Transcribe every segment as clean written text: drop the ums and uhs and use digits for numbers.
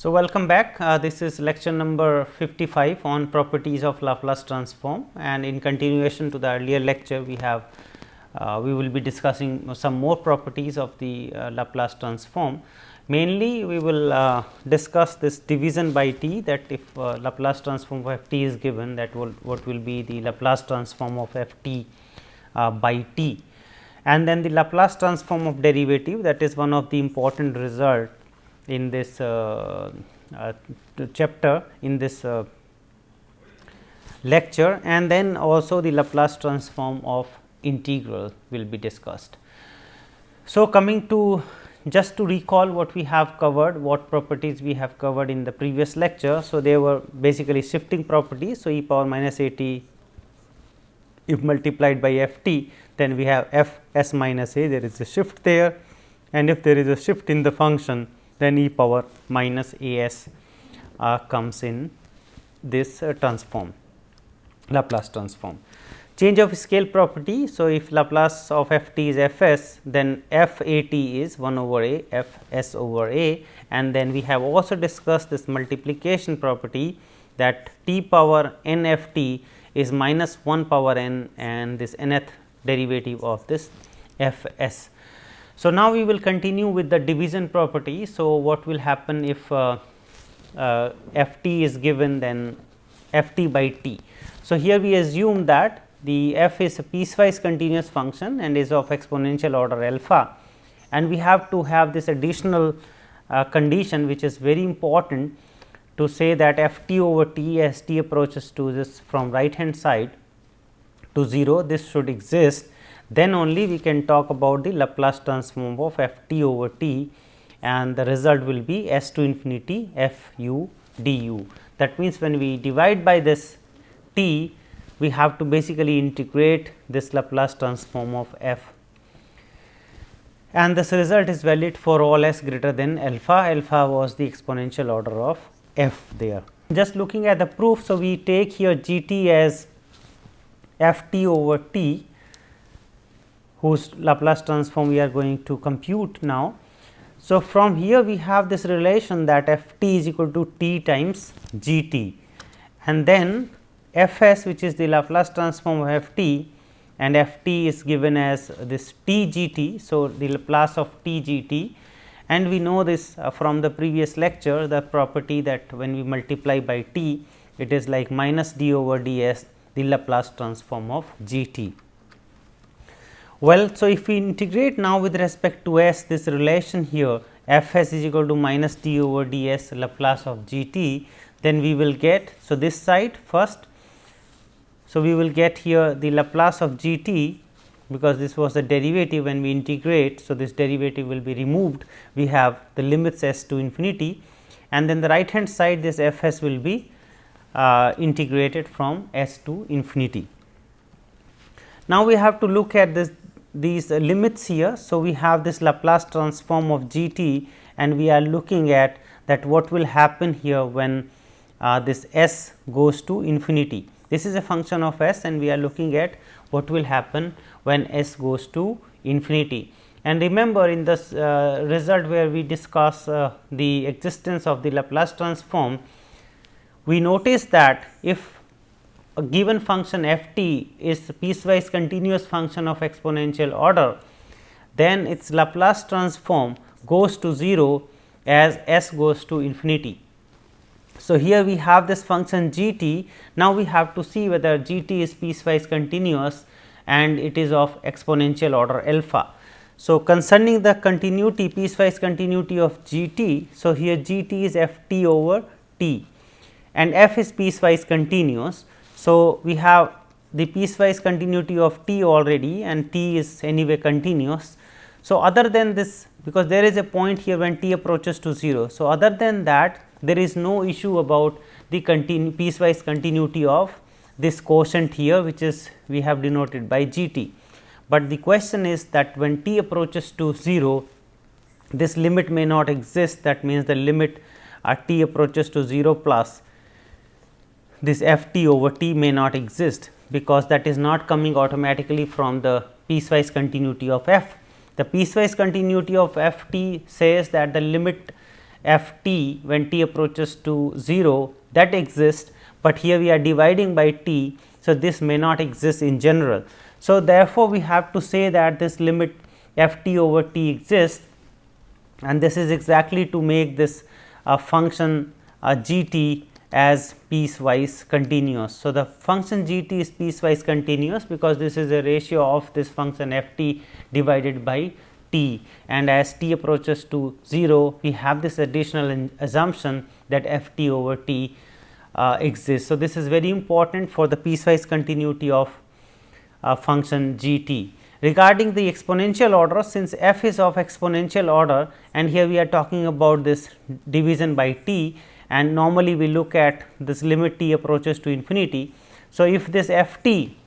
So, welcome back. This is lecture number 55 on properties of Laplace transform, and in continuation to the earlier lecture we will be discussing some more properties of the Laplace transform. Mainly we will discuss this division by t, that if Laplace transform of f t is given, that what will be the Laplace transform of f t by t, and then the Laplace transform of derivative, that is one of the important result in this chapter, in this lecture, and then also the Laplace transform of integral will be discussed. So, coming to just to recall what we have covered, what properties we have covered in the previous lecture. So, they were basically shifting properties. So, e power minus a t if multiplied by f t, then we have f s minus a, there is a shift there, and if there is a shift in the function, then e power minus a s comes in this transform, Laplace transform. Change of scale property. So, if Laplace of f t is f s, then f a t is 1 over a f s over a, and then we have also discussed this multiplication property, that t power n f t is minus 1 power n, and this nth derivative of this f s. So, now we will continue with the division property. So, what will happen if f t is given, then f t by t. So, here we assume that the f is a piecewise continuous function and is of exponential order alpha, and we have to have this additional condition, which is very important, to say that f t over t as t approaches to this from right hand side to 0, this should exist. Then only we can talk about the Laplace transform of f t over t, and the result will be s to infinity f u du. That means, when we divide by this t, we have to basically integrate this Laplace transform of f, and this result is valid for all s greater than alpha. Alpha was the exponential order of f there. Just looking at the proof. So, we take here g t as f t over t, whose Laplace transform we are going to compute now. So, from here we have this relation that f t is equal to t times g t, and then f s, which is the Laplace transform of f t, and f t is given as this t g t. So, the Laplace of t g t, and we know this from the previous lecture, the property that when we multiply by t, it is like minus d over d s, the Laplace transform of g t. Well, so if we integrate now with respect to s, this relation here f s is equal to minus d over d s Laplace of g t, then we will get, so this side first. So, we will get here the Laplace of g t, because this was the derivative when we integrate. So, this derivative will be removed, we have the limits s to infinity, and then the right hand side this f s will be integrated from s to infinity. Now, we have to look at these limits here. So, we have this Laplace transform of g t, and we are looking at that what will happen here when this s goes to infinity. This is a function of s, and we are looking at what will happen when s goes to infinity. And remember, in this result where we discuss the existence of the Laplace transform, we notice that if a given function f t is a piecewise continuous function of exponential order, then its Laplace transform goes to 0 as s goes to infinity. So, here we have this function g t. Now, we have to see whether g t is piecewise continuous and it is of exponential order alpha. So, concerning the continuity, piecewise continuity of g t, so here g t is f t over t, and f is piecewise continuous. So, we have the piecewise continuity of t already, and t is anyway continuous. So, other than this, because there is a point here when t approaches to 0. So, other than that, there is no issue about the piecewise continuity of this quotient here, which is we have denoted by g t. But the question is that when t approaches to 0, this limit may not exist. That means, the limit t approaches to 0 plus this f t over t may not exist, because that is not coming automatically from the piecewise continuity of f. The piecewise continuity of f t says that the limit f t when t approaches to 0 that exists, but here we are dividing by t. So, this may not exist in general. So, therefore, we have to say that this limit f t over t exists, and this is exactly to make this function g t as piecewise continuous. So, the function g t is piecewise continuous because this is a ratio of this function f t divided by t, and as t approaches to 0 we have this additional assumption that f t over t exists. So, this is very important for the piecewise continuity of function g t. Regarding the exponential order, since f is of exponential order and here we are talking about this division by t, and normally we look at this limit t approaches to infinity. So, if this f t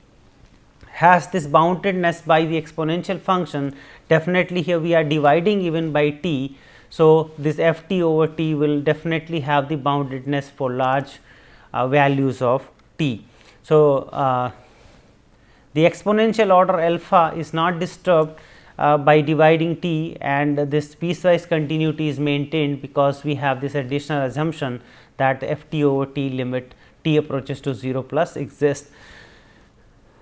has this boundedness by the exponential function, definitely here we are dividing even by t. So, this f t over t will definitely have the boundedness for large values of t. So, the exponential order alpha is not disturbed by dividing t, and this piecewise continuity is maintained because we have this additional assumption that f t over t limit t approaches to 0 plus exists.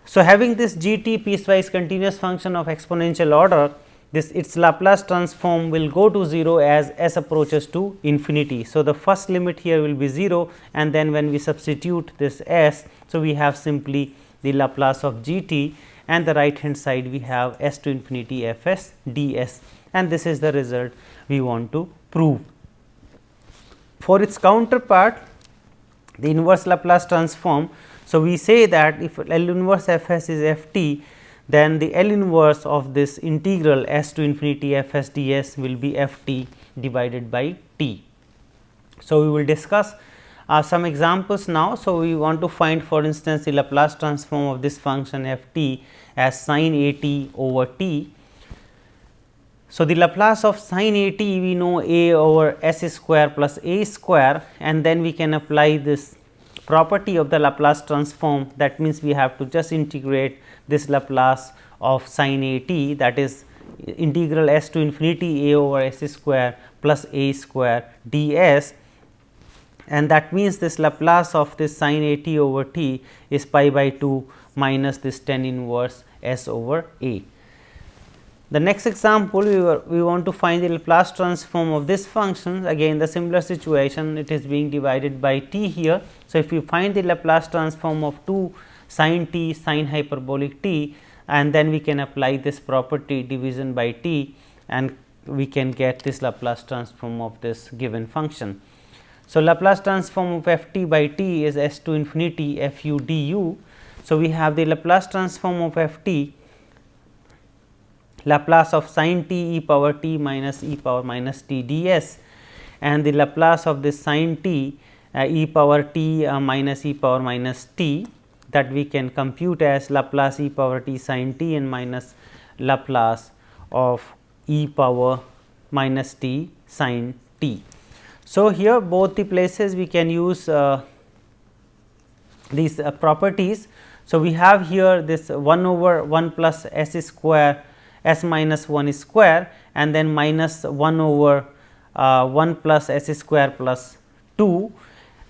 So, having this g t piecewise continuous function of exponential order, this its Laplace transform will go to 0 as s approaches to infinity. So, the first limit here will be 0, and then when we substitute this s, so we have simply the Laplace of g t, and the right hand side we have s to infinity f s d s, and this is the result we want to prove. For its counterpart, the inverse Laplace transform. So, we say that if L inverse f s is f t, then the L inverse of this integral s to infinity f s d s will be f t divided by t. So, we will discuss some examples now. So, we want to find, for instance, the Laplace transform of this function f t as sin a t over t. So, the Laplace of sin a t we know a over s square plus a square, and then we can apply this property of the Laplace transform. That means, we have to just integrate this Laplace of sin a t, that is integral s to infinity a over s square plus a square d s, and that means this Laplace of this sin a t over t is pi by 2 minus this tan inverse s over a. The next example, we want to find the Laplace transform of this function. Again the similar situation, it is being divided by t here. So, if you find the Laplace transform of 2 sin t sin hyperbolic t, and then we can apply this property division by t, and we can get this Laplace transform of this given function. So, Laplace transform of f t by t is s to infinity f u d u. So, we have the Laplace transform of f t, Laplace of sin t e power t minus e power minus t d s, and the Laplace of this sin t e power t minus e power minus t, that we can compute as Laplace e power t sin t and minus Laplace of e power minus t sin t. So, here both the places we can use these properties. So, we have here this 1 over 1 plus s square s minus 1 square, and then minus 1 over 1 plus s square plus 2,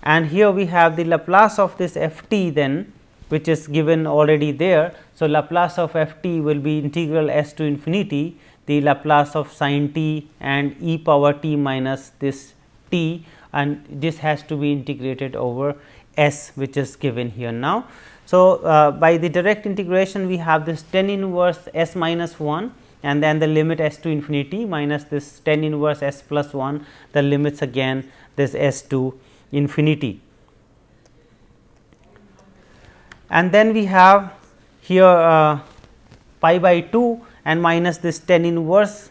and here we have the Laplace of this f t then, which is given already there. So, Laplace of f t will be integral s to infinity the Laplace of sin t and e power t minus this t, and this has to be integrated over s, which is given here now. So, by the direct integration we have this tan inverse s minus 1, and then the limit s to infinity minus this tan inverse s plus 1, the limits again this s to infinity. And then we have here pi by 2 and minus this tan inverse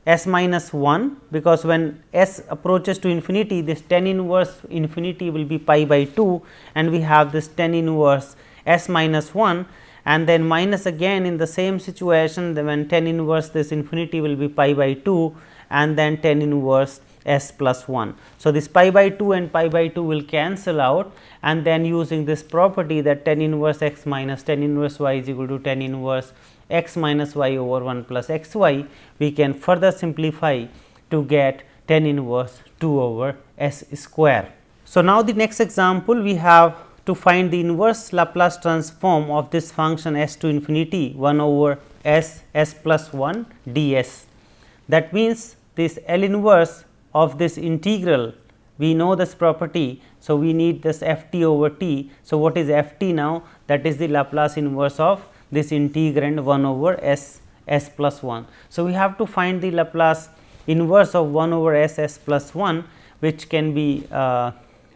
s minus 1, because when s approaches to infinity, this tan inverse infinity will be pi by 2, and we have this tan inverse s minus 1, and then minus again in the same situation when tan inverse this infinity will be pi by 2, and then tan inverse s plus 1. So, this pi by 2 and pi by 2 will cancel out, and then using this property that tan inverse x minus tan inverse y is equal to tan inverse x minus y over 1 plus x y, we can further simplify to get tan inverse 2 over s square. So, now the next example we have to find the inverse Laplace transform of this function s to infinity 1 over s plus 1 ds. That means, this L inverse of this integral, we know this property. So, we need this f t over t. So, what is f t now? That is the Laplace inverse of this integrand 1 over s plus 1. So, we have to find the Laplace inverse of 1 over s plus 1, which can be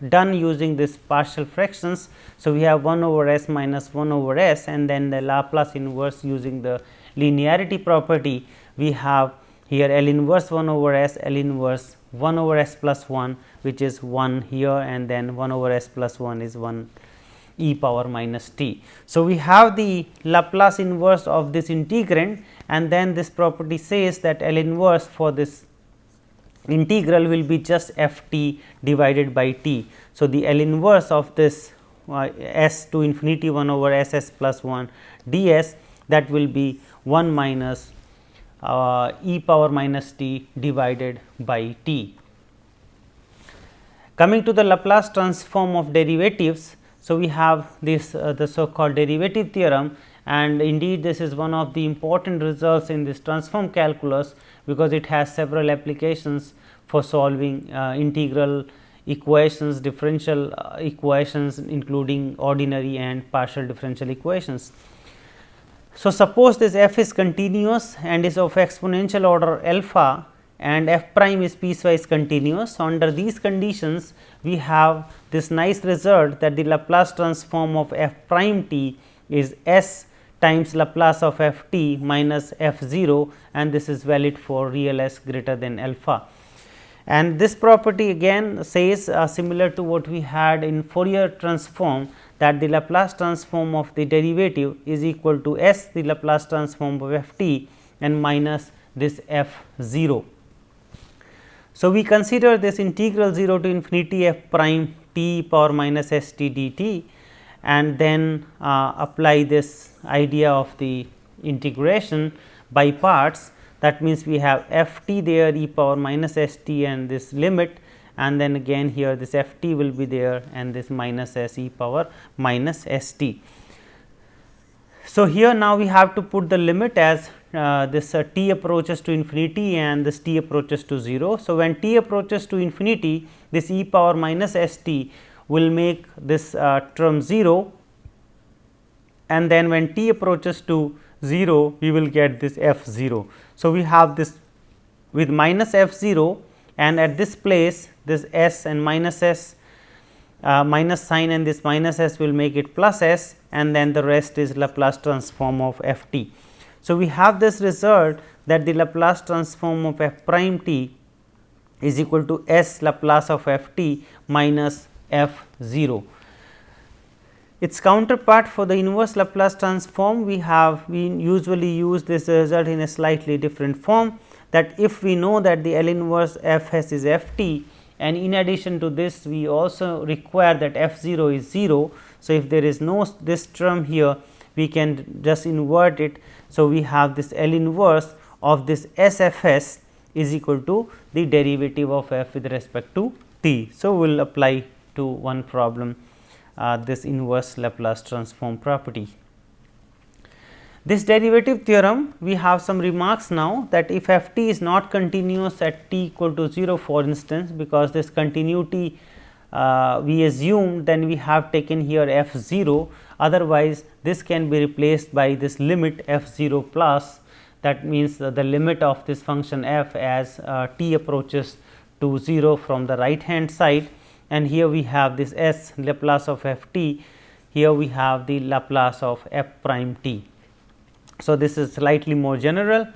done using this partial fractions. So, we have 1 over s minus 1 over s, and then the Laplace inverse using the linearity property. We have here L inverse 1 over s, L inverse 1 over s plus 1, which is 1 here, and then 1 over s plus 1 is 1 e power minus t. So, we have the Laplace inverse of this integrand, and then this property says that L inverse for this integral will be just f t divided by t. So, the L inverse of this s to infinity 1 over s plus 1 ds, that will be 1 minus e power minus t divided by t. Coming to the Laplace transform of derivatives. So, we have this the so called derivative theorem, and indeed this is one of the important results in this transform calculus, because it has several applications for solving integral equations, differential equations, including ordinary and partial differential equations. So, suppose this f is continuous and is of exponential order alpha, and f prime is piecewise continuous. So, under these conditions, we have this nice result that the Laplace transform of f prime t is s times Laplace of f t minus f 0, and this is valid for real s greater than alpha. And this property again says similar to what we had in Fourier transform, that the Laplace transform of the derivative is equal to s the Laplace transform of f t and minus this f 0. So, we consider this integral 0 to infinity f prime t power minus s t dt, and then apply this idea of the integration by parts. That means, we have f t there e power minus s t and this limit, and then again here this f t will be there and this minus s e power minus s t. So, here now we have to put the limit as this t approaches to infinity and this t approaches to 0. So, when t approaches to infinity, this e power minus s t will make this term 0, and then when t approaches to 0, we will get this f 0. So, we have this with minus f 0, and at this place this s and minus s minus sign, and this minus s will make it plus s, and then the rest is Laplace transform of f t. So, we have this result that the Laplace transform of f prime t is equal to s Laplace of f t minus f 0. Its counterpart for the inverse Laplace transform, we usually use this result in a slightly different form, that if we know that the L inverse f s is f t, and in addition to this we also require that f 0 is 0. So, if there is no this term here, we can just invert it. So, we have this L inverse of this s f s is equal to the derivative of f with respect to t. So, we will apply to one problem this inverse Laplace transform property. This derivative theorem, we have some remarks now, that if f t is not continuous at t equal to 0, for instance, because this continuity we assumed, then we have taken here f 0, otherwise this can be replaced by this limit f 0 plus. That means the limit of this function f as t approaches to 0 from the right hand side, and here we have this s Laplace of f t, here we have the Laplace of f prime t. So, this is slightly more general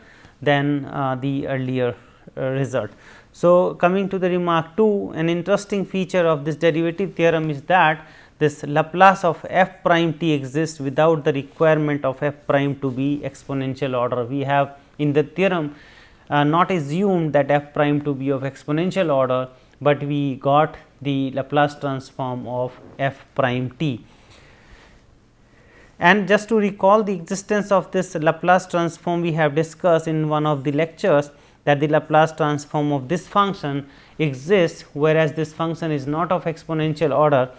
than the earlier result. So, coming to the remark 2, an interesting feature of this derivative theorem is that this Laplace of f prime t exists without the requirement of f prime to be exponential order. We have in the theorem not assumed that f prime to be of exponential order, but we got the Laplace transform of f prime t. And just to recall the existence of this Laplace transform, we have discussed in one of the lectures that the Laplace transform of this function exists, whereas this function is not of exponential order.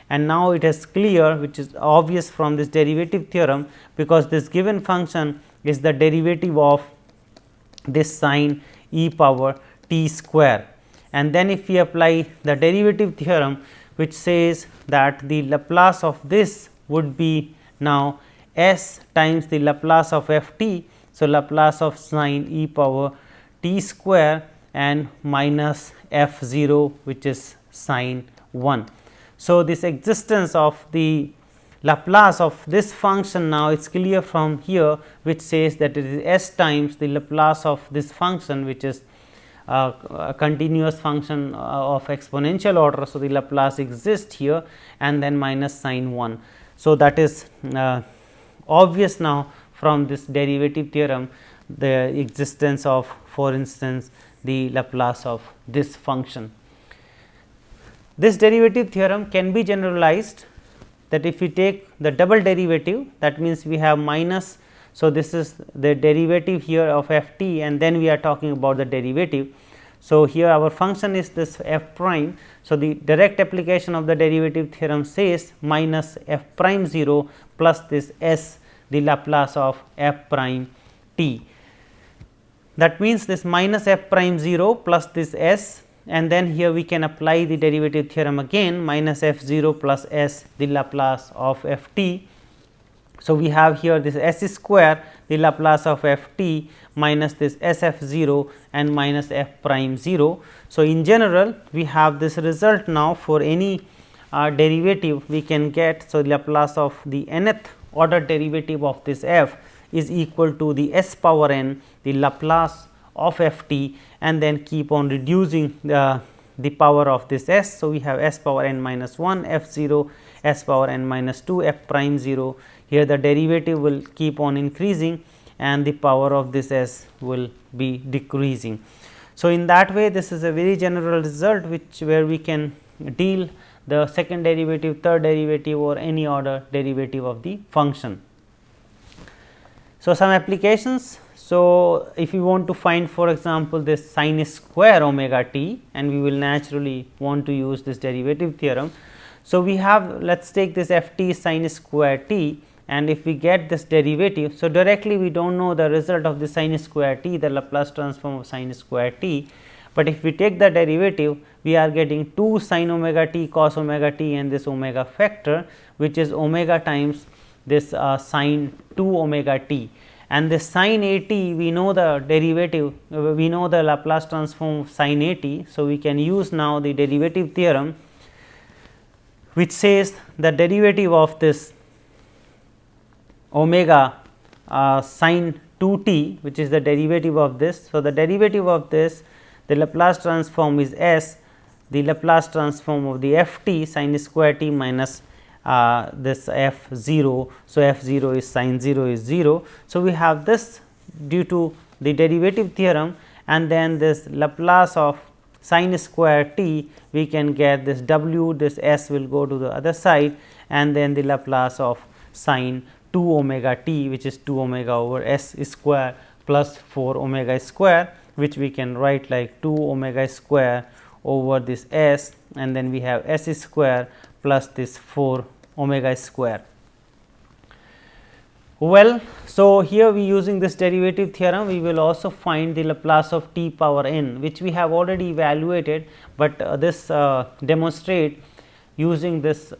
And now it is clear, which is obvious from this derivative theorem, because this given function is the derivative of this sine e power t square. And then if we apply the derivative theorem, which says that the Laplace of this would be now s times the Laplace of f t. So, Laplace of sine e power t square and minus f 0, which is sine 1. So, this existence of the Laplace of this function now it is clear from here, which says that it is s times the Laplace of this function, which is a continuous function of exponential order. So, the Laplace exists here and then minus sine 1. So, that is obvious now from this derivative theorem, the existence of, for instance, the Laplace of this function. This derivative theorem can be generalized, that if we take the double derivative, that means we have minus. So, this is the derivative here of f t, and then we are talking about the derivative. So, here our function is this f prime. So, the direct application of the derivative theorem says minus f prime 0 plus this s, the Laplace of f prime t. That means, this minus f prime 0 plus this s, and then here we can apply the derivative theorem again, minus f 0 plus s, the Laplace of f t. So, we have here this s square, the Laplace of f t, minus this s f 0 and minus f prime 0. So, in general we have this result now for any derivative we can get. So, Laplace of the nth order derivative of this f is equal to the s power n, the Laplace of f t, and then keep on reducing the power of this s. So, we have s power n minus 1 f 0, s power n minus 2 f prime 0. Here the derivative will keep on increasing and the power of this s will be decreasing. So, in that way this is a very general result, which where we can deal the second derivative, third derivative, or any order derivative of the function. So, some applications. So, if we want to find, for example, this sine square omega t, and we will naturally want to use this derivative theorem. So, we have, let us take this f t sine square t, and if we get this derivative. So, directly we do not know the result of the sine square t, the Laplace transform of sine square t, but if we take the derivative, we are getting 2 sin omega t cos omega t and this omega factor, which is omega times this sin 2 omega t. And this sin a t, we know the derivative, we know the Laplace transform of sin a t. So, we can use now the derivative theorem, which says the derivative of this omega sin 2 t, which is the derivative of this. So, the derivative of this, the Laplace transform is s, the Laplace transform of the f t sin square t minus this f 0. So, f 0 is sin 0 is 0. So, we have this due to the derivative theorem, and then this Laplace of sin square t, we can get this w, this s will go to the other side, and then the Laplace of sin 2 omega t, which is 2 omega over s square plus 4 omega square, which we can write like 2 omega square over this s, and then we have s square plus this 4 omega square. Well, so here we using this derivative theorem, we will also find the Laplace of t power n, which we have already evaluated, but this demonstrate using this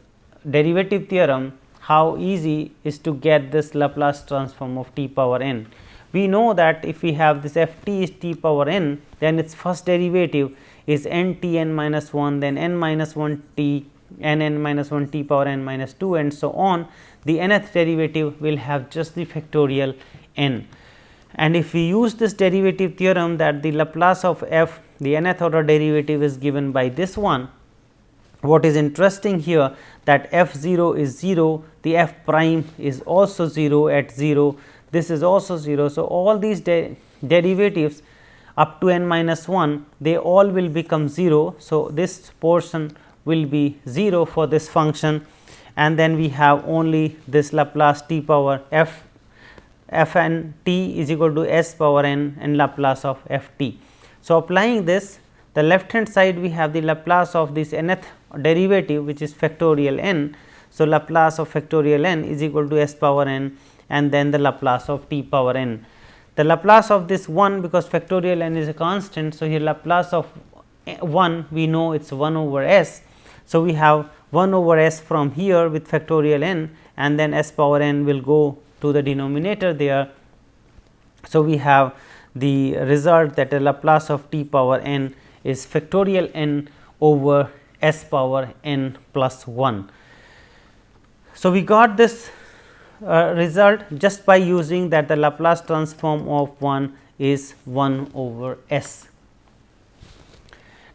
derivative theorem how easy is to get this Laplace transform of t power n. We know that if we have this f t is t power n, then its first derivative is n t n minus 1, then n minus 1 t n n minus 1 t power n minus 2, and so on. The nth derivative will have just the factorial n. And if we use this derivative theorem that the Laplace of f, the nth order derivative is given by this one. What is interesting here, that f 0 is 0, the f prime is also 0 at 0, this is also 0. So, all these derivatives up to n minus 1, they all will become 0. So, this portion will be 0 for this function, and then we have only this Laplace t power f n t is equal to s power n and Laplace of f t. So, applying this, the left hand side we have the Laplace of this nth derivative, which is factorial n. So, Laplace of factorial n is equal to s power n, and then the Laplace of t power n. The Laplace of this 1, because factorial n is a constant. So, here Laplace of 1 we know it is 1 over s. So, we have 1 over s from here with factorial n, and then s power n will go to the denominator there. So, we have the result that the Laplace of t power n is factorial n over s power n plus 1. So, we got this result just by using that the Laplace transform of 1 is 1 over s.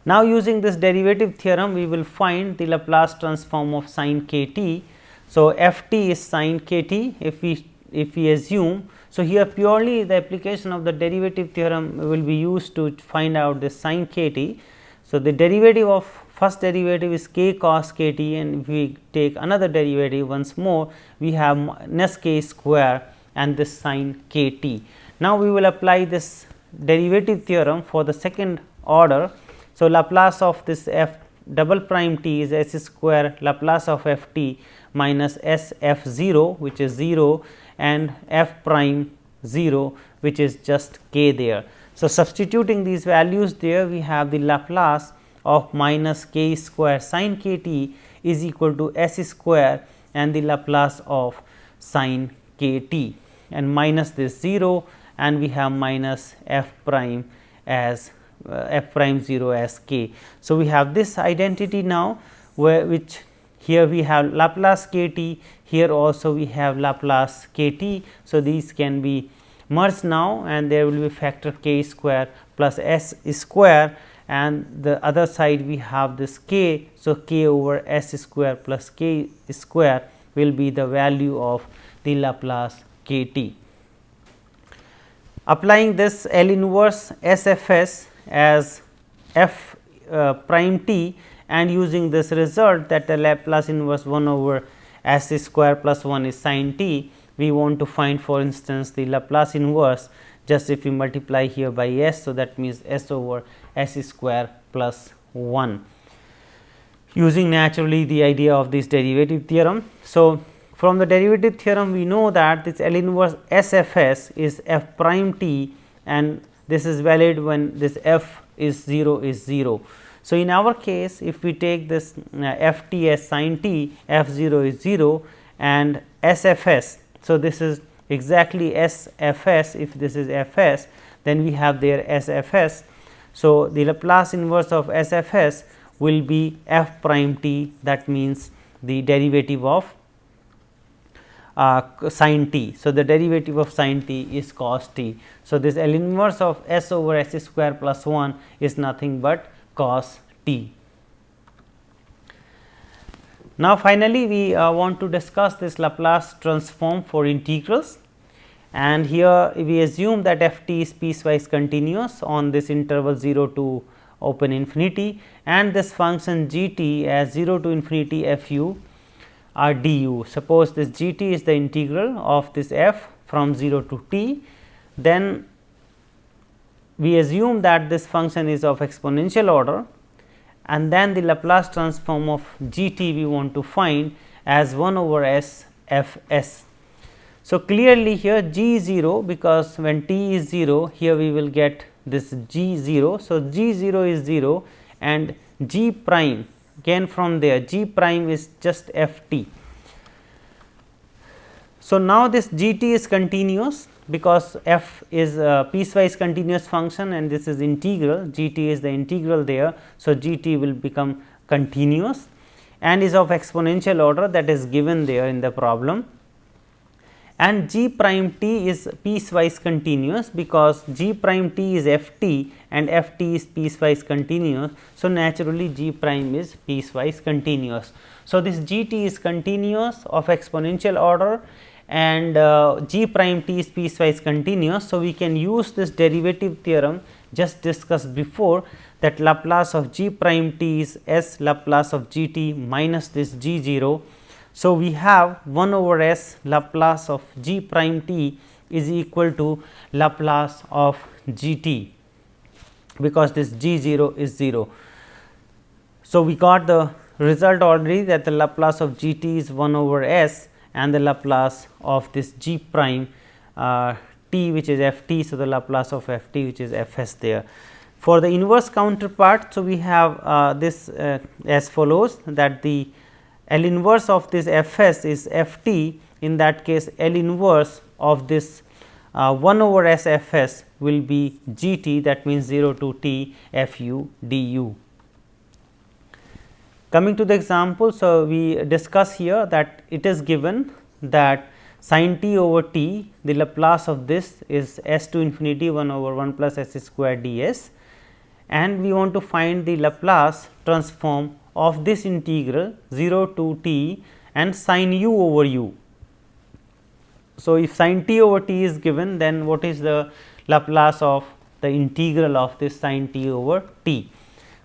Now, using this derivative theorem, we will find the Laplace transform of sin k t. So, f t is sin k t if we assume. So, here purely the application of the derivative theorem will be used to find out the sin k t. So, the derivative of first derivative is k cos k t, and if we take another derivative once more, we have minus k square and this sin k t. Now, we will apply this derivative theorem for the second order. So, Laplace of this f double prime t is s square Laplace of f t minus s f 0, which is 0, and f prime 0, which is just k there. So, substituting these values there, we have the Laplace of minus k square sin k t is equal to s square and the Laplace of sin k t, and minus this 0, and we have minus f prime as f prime 0 as k. So, we have this identity now, which here we have Laplace k t, here also we have Laplace k t. So, these can be merged now, and there will be factor k square plus s square, and the other side we have this k. So, k over s square plus k square will be the value of the Laplace k t. Applying this L inverse s f s as f prime t, and using this result that the Laplace inverse 1 over s square plus 1 is sin t, we want to find, for instance, the Laplace inverse just if we multiply here by s. So, that means s over s square plus 1, using naturally the idea of this derivative theorem. So, from the derivative theorem we know that this L inverse s f s is f prime t, and this is valid when this f is 0. So, in our case, if we take this f t as sin t, f 0 is 0 and s f s. So, this is exactly s f s. If this is f s, then we have there s f s. So, the Laplace inverse of s f s will be f prime t, that means the derivative of sin t. So, the derivative of sin t is cos t. So, this L inverse of s over s square plus 1 is nothing but cos t. Now, finally, we want to discuss this Laplace transform for integrals, and here we assume that f t is piecewise continuous on this interval 0 to open infinity, and this function g t as 0 to infinity f u or du. Suppose this g t is the integral of this f from 0 to t, then we assume that this function is of exponential order, and then the Laplace transform of g t we want to find as 1 over s f s. So, clearly here g 0, because when t is 0, here we will get this g 0. So, g 0 is 0 and g prime, again from there g prime is just f t. So, now this g t is continuous because f is a piecewise continuous function and this is integral, g t is the integral there. So, g t will become continuous and is of exponential order, that is given there in the problem, and g prime t is piecewise continuous because g prime t is f t and f t is piecewise continuous. So, naturally g prime is piecewise continuous. So, this g t is continuous of exponential order and g prime t is piecewise continuous. So, we can use this derivative theorem just discussed before, that Laplace of g prime t is s Laplace of g t minus this g 0. So, we have 1 over s Laplace of g prime t is equal to Laplace of g t. because this g 0 is 0. So, we got the result already that the Laplace of g t is 1 over s and the Laplace of this g prime t which is f t. So, the Laplace of f t which is f s there. For the inverse counterpart, so we have this as follows, that the L inverse of this f s is f t. In that case, L inverse of this 1 over s f s will be g t, that means 0 to t f u d u. Coming to the example, so we discuss here that it is given that sin t over t, the Laplace of this is s to infinity 1 over 1 plus s square d s, and we want to find the Laplace transform of this integral 0 to t and sin u over u. So, if sin t over t is given, then what is the Laplace of the integral of this sin t over t?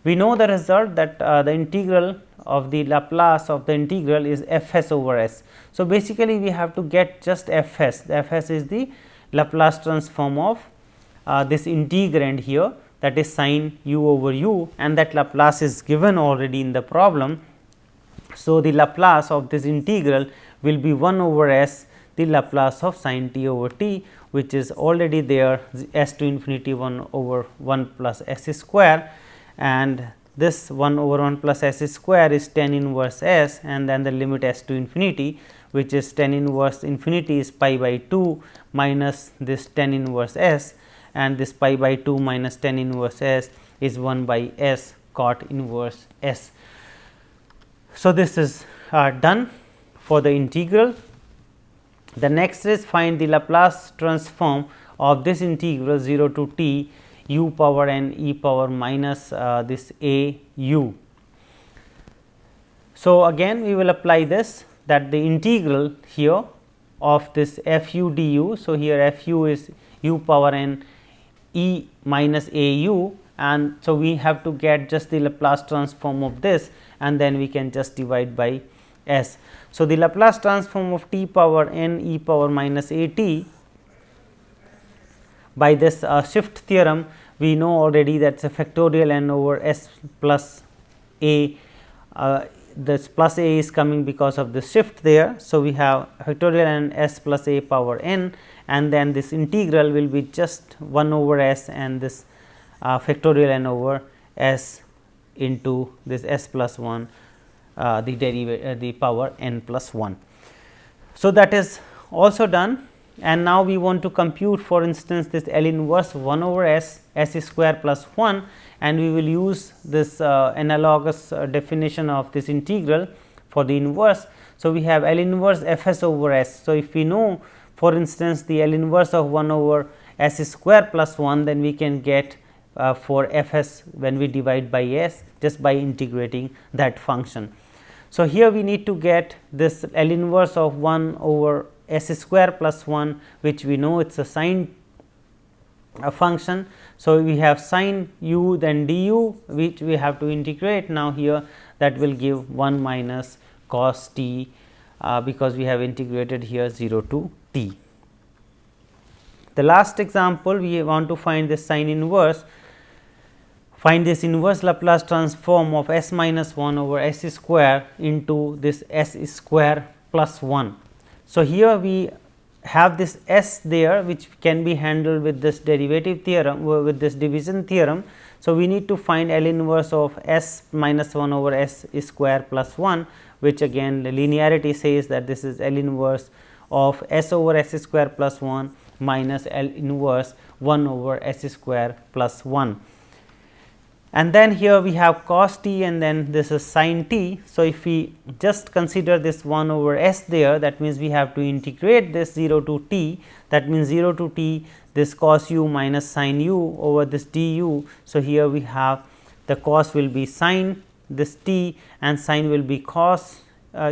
We know the result that the integral of the Laplace of the integral is f s over s. So, basically we have to get just f s. The f s is the Laplace transform of this integrand here, that is sin u over u, and that Laplace is given already in the problem. So, the Laplace of this integral will be 1 over s, the Laplace of sin t over t, which is already there, s to infinity 1 over 1 plus s square, and this 1 over 1 plus s square is tan inverse s, and then the limit s to infinity, which is tan inverse infinity is pi by 2 minus this tan inverse s, and this pi by 2 minus tan inverse s is 1 by s cot inverse s. So, this is done for the integral. The next is find the Laplace transform of this integral 0 to t u power n e power minus this a u. So, again we will apply this, that the integral here of this f u d u. So, here f u is u power n e minus a u, and so we have to get just the Laplace transform of this, and then we can just divide by s. So, the Laplace transform of t power n e power minus a t by this shift theorem, we know already that is a factorial n over s plus a. This plus a is coming because of the shift there. So, we have factorial n s plus a power n, and then this integral will be just 1 over s and this factorial n over s into this s plus 1, the derivative the power n plus 1. So, that is also done, and now we want to compute, for instance, this L inverse 1 over s square plus 1, and we will use this analogous definition of this integral for the inverse. So, we have L inverse f s over s. So, if we know, for instance, the L inverse of 1 over s square plus 1, then we can get for f s when we divide by s just by integrating that function. So, here we need to get this L inverse of 1 over s square plus 1, which we know it is a sine function. So, we have sin u then du, which we have to integrate now here, that will give 1 minus cos t, because we have integrated here 0 to t. The last example, we want to find this sin inverse, find this inverse Laplace transform of s minus 1 over s square into this s square plus 1. So, here we have this s there, which can be handled with this derivative theorem, with this division theorem. So, we need to find L inverse of s minus 1 over s square plus 1, which again the linearity says that this is L inverse of s over s square plus 1 minus L inverse 1 over s square plus 1. And then here we have cos t, and then this is sin t. So, if we just consider this 1 over s there, that means we have to integrate this 0 to t, that means 0 to t this cos u minus sin u over this du. So, here we have the cos will be sin this t and sin will be cos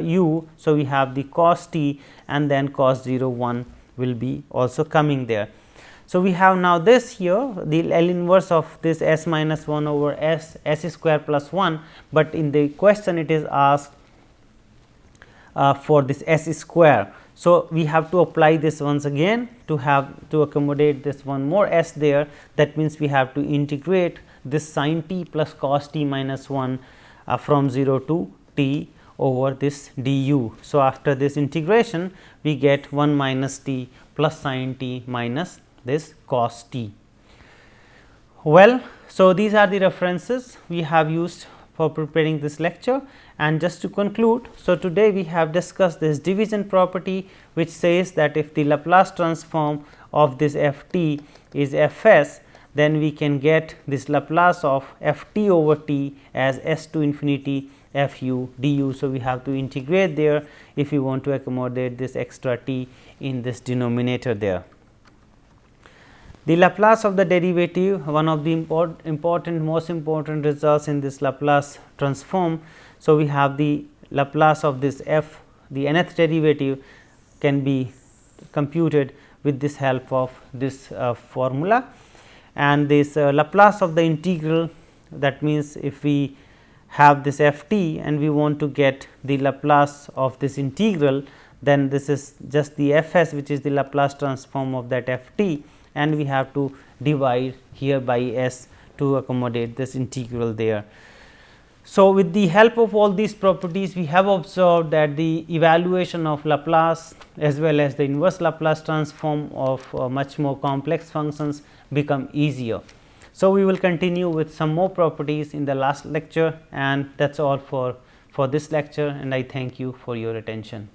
u. So, we have the cos t, and then cos 0 1 will be also coming there. So, we have now this here, the L inverse of this s minus 1 over s square plus 1, but in the question it is asked for this s square. So, we have to apply this once again to have to accommodate this one more s there. That means, we have to integrate this sin t plus cos t minus 1 from 0 to t over this du. So, after this integration we get 1 minus t plus sin t minus this cos t. Well, so these are the references we have used for preparing this lecture, and just to conclude, so today we have discussed this division property, which says that if the Laplace transform of this f t is f s, then we can get this Laplace of f t over t as s to infinity f u du. So, we have to integrate there if we want to accommodate this extra t in this denominator there. The Laplace of the derivative, one of the most important results in this Laplace transform. So, we have the Laplace of this f, the nth derivative can be computed with this help of this formula, and this Laplace of the integral, that means if we have this f t and we want to get the Laplace of this integral, then this is just the f s, which is the Laplace transform of that f t, and we have to divide here by s to accommodate this integral there. So, with the help of all these properties, we have observed that the evaluation of Laplace as well as the inverse Laplace transform of much more complex functions become easier. So, we will continue with some more properties in the last lecture, and that is all for this lecture, and I thank you for your attention.